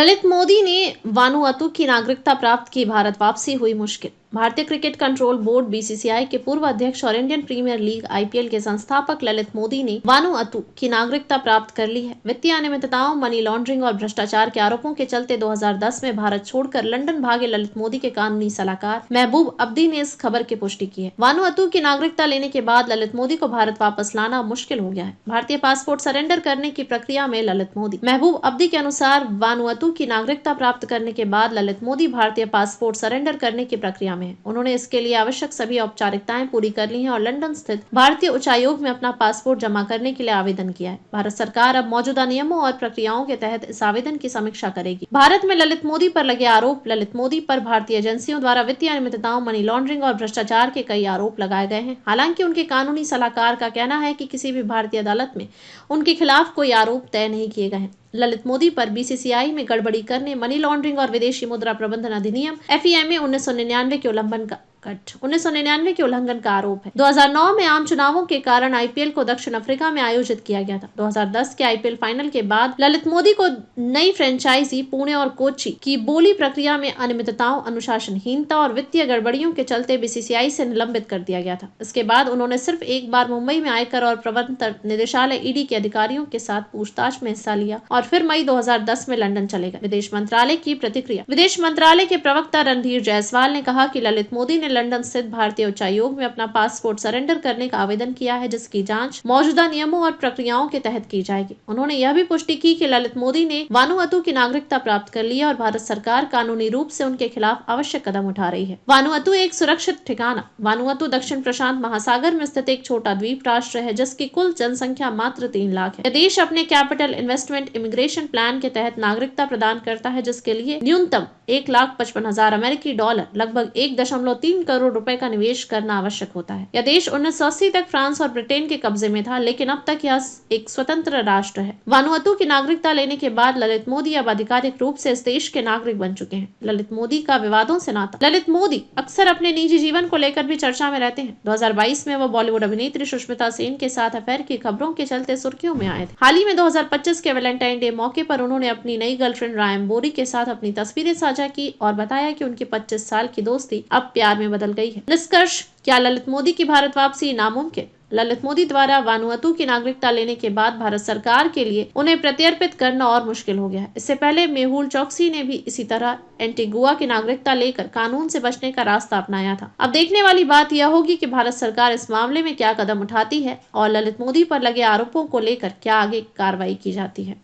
ललित मोदी ने वानुअतु की नागरिकता प्राप्त की, भारत वापसी हुई मुश्किल। भारतीय क्रिकेट कंट्रोल बोर्ड बीसीसीआई के पूर्व अध्यक्ष और इंडियन प्रीमियर लीग आईपीएल के संस्थापक ललित मोदी ने वानुअतु की नागरिकता प्राप्त कर ली है। वित्तीय अनियमितताओं, मनी लॉन्ड्रिंग और भ्रष्टाचार के आरोपों के चलते 2010 में भारत छोड़कर लंदन भागे ललित मोदी के कानूनी सलाहकार महबूब अब्दी ने इस खबर की पुष्टि की है। वानुअतु की नागरिकता लेने के बाद ललित मोदी को भारत वापस लाना मुश्किल हो गया है। भारतीय पासपोर्ट सरेंडर करने की प्रक्रिया में ललित मोदी। महबूब अब्दी के अनुसार वानुअतु की नागरिकता प्राप्त करने के बाद ललित मोदी भारतीय पासपोर्ट सरेंडर करने की प्रक्रिया में। उन्होंने इसके लिए आवश्यक सभी औपचारिकताएं पूरी कर ली हैं और लंदन स्थित भारतीय उच्चायोग में अपना पासपोर्ट जमा करने के लिए आवेदन किया है। भारत सरकार अब मौजूदा नियमों और प्रक्रियाओं के तहत इस आवेदन की समीक्षा करेगी। भारत में ललित मोदी पर लगे आरोप। ललित मोदी पर भारतीय एजेंसियों द्वारा वित्तीय अनियमितताओं, मनी लॉन्ड्रिंग और भ्रष्टाचार के कई आरोप लगाए गए हैं। हालांकि उनके कानूनी सलाहकार का कहना है कि किसी भी भारतीय अदालत में उनके खिलाफ कोई आरोप तय नहीं किए गए हैं। ललित मोदी पर बीसीसीआई में गड़बड़ी करने, मनी लॉन्ड्रिंग और विदेशी मुद्रा प्रबंधन अधिनियम FEMA 1999 के उल्लंघन का आरोप है। 2009 में आम चुनावों के कारण आईपीएल को दक्षिण अफ्रीका में आयोजित किया गया था। 2010 के आईपीएल फाइनल के बाद ललित मोदी को नई फ्रेंचाइजी पुणे और कोच्चि की बोली प्रक्रिया में अनियमितताओं, अनुशासनहीनता और वित्तीय गड़बड़ियों के चलते बीसीसीआई से निलंबित कर दिया गया था। इसके बाद उन्होंने सिर्फ एक बार मुंबई में आयकर और प्रवर्तन निदेशालय ED के अधिकारियों के साथ पूछताछ में हिस्सा लिया और फिर मई 2010 में लंदन चले गए। विदेश मंत्रालय की प्रतिक्रिया। विदेश मंत्रालय के प्रवक्ता रणधीर जायसवाल ने कहा कि ललित मोदी ने लंदन स्थित भारतीय उच्चायोग में अपना पासपोर्ट सरेंडर करने का आवेदन किया है, जिसकी जांच मौजूदा नियमों और प्रक्रियाओं के तहत की जाएगी। उन्होंने यह भी पुष्टि की कि ललित मोदी ने वानुअतु की नागरिकता प्राप्त कर ली है और भारत सरकार कानूनी रूप से उनके खिलाफ आवश्यक कदम उठा रही है। वानुअतु एक सुरक्षित ठिकाना। वानुअतु दक्षिण प्रशांत महासागर में स्थित एक छोटा द्वीप राष्ट्र है, जिसकी कुल जनसंख्या मात्र 3 लाख है। यह देश अपने कैपिटल इन्वेस्टमेंट इमिग्रेशन प्लान के तहत नागरिकता प्रदान करता है, जिसके लिए न्यूनतम 1,55,000 अमेरिकी डॉलर, लगभग 1.3 करोड़ रुपए का निवेश करना आवश्यक होता है। यह देश 1980 तक फ्रांस और ब्रिटेन के कब्जे में था, लेकिन अब तक यह एक स्वतंत्र राष्ट्र है। वानुअतु की नागरिकता लेने के बाद ललित मोदी अब आधिकारिक रूप से इस देश के नागरिक बन चुके हैं। ललित मोदी का विवादों से नाता। ललित मोदी अक्सर अपने निजी जीवन को लेकर भी चर्चा में रहते हैं। 2022 में वह बॉलीवुड अभिनेत्री सुष्मिता सेन के साथ अफेयर की खबरों के चलते सुर्खियों में आए थे। हाल ही में 2025 के वैलेंटाइन डे मौके पर उन्होंने अपनी नई गर्लफ्रेंड रायम बोरी के साथ अपनी तस्वीरें साझा की और बताया कि उनकी 25 साल की दोस्ती अब प्यार में बदल गई है। निष्कर्ष, क्या ललित मोदी की भारत वापसी नामुमकिन? ललित मोदी द्वारा वानुअतु की नागरिकता लेने के बाद भारत सरकार के लिए उन्हें प्रत्यर्पित करना और मुश्किल हो गया है। इससे पहले मेहुल चोकसी ने भी इसी तरह एंटीगुआ की नागरिकता लेकर कानून से बचने का रास्ता अपनाया था। अब देखने वाली बात यह होगी कि भारत सरकार इस मामले में क्या कदम उठाती है और ललित मोदी पर लगे आरोपों को लेकर क्या आगे कार्रवाई की जाती है।